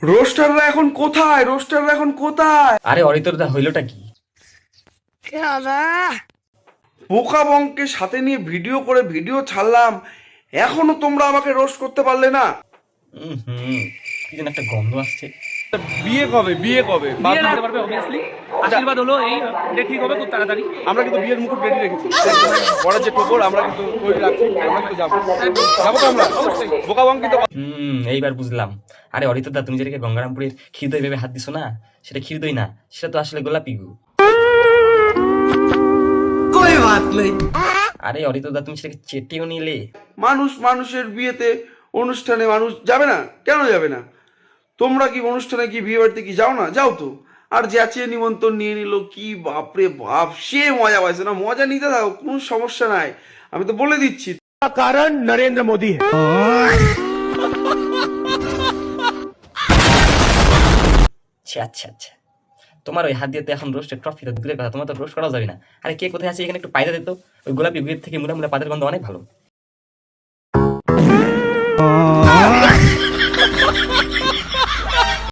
রোস্টাররা এখন কোথায়? রোস্টাররা এখন কোথায়? আরে অরিতরদা হইলোটা কি? বোকা বংকে সাথে নিয়ে ভিডিও করে ভিডিও ছাড়লাম, এখনো তোমরা আমাকে রোস্ট করতে পারলে না। কি যেন একটা গন্ধ আসছে। বিয়ে কবে? বিয়ে কবে? বিয়ে লাগতে পারবে অবভিয়াসলি। আশীর্বাদ হলো এই ডেট ঠিক হবে খুব তাড়াতাড়ি। আমরা কিন্তু বিয়ের মুকুট রেডি রেখেছি। পরের যে টোপর আমরা কিন্তু তৈরি রাখছি, আমরা কিন্তু যাবো তো আমরা অবশ্যই। বোকা বং কিন্তু এইবার বুঝলাম। আরে অরিতরদা, তুমি যেটাকে গঙ্গারামপুরের ক্ষীরদই ভেবে হাত দিছো না, সেটা ক্ষীরদই না, সেটা তো আসলে গোলাপি গু। আরে অরিতরদা, তুমি সেটাকে চেটেও নিলে। মানুষ মানুষের বিয়েতে অনুষ্ঠানে মানুষ যাবে না? কেন যাবে না? তোমরা কি অনুষ্ঠানে কি বিয়ে বাড়িতে কি যাও না? যাও তো। আর যাচিয়ে নিমন্ত্রণ নিয়ে নিল, কি বাপরে বাপ, সে মজা পাইছে না? মজা নিতে থাকো, কোনো সমস্যা নাই, আমি তো বলে দিচ্ছি। कारण नरेंद्र मोदी है। আচ্ছা আচ্ছা, তোমার ওই হাত দিয়ে তো এখন রোস্টের ট্রফি তো দূরের কথা, তোমার তো রোস্ট করা যাবে না। আরে কে কোথায় আছে এখানে একটু পায়দা দিত, ওই গোলাপি গুয়ের থেকে মুলা মুলা পাদের গন্ধ অনেক ভালো।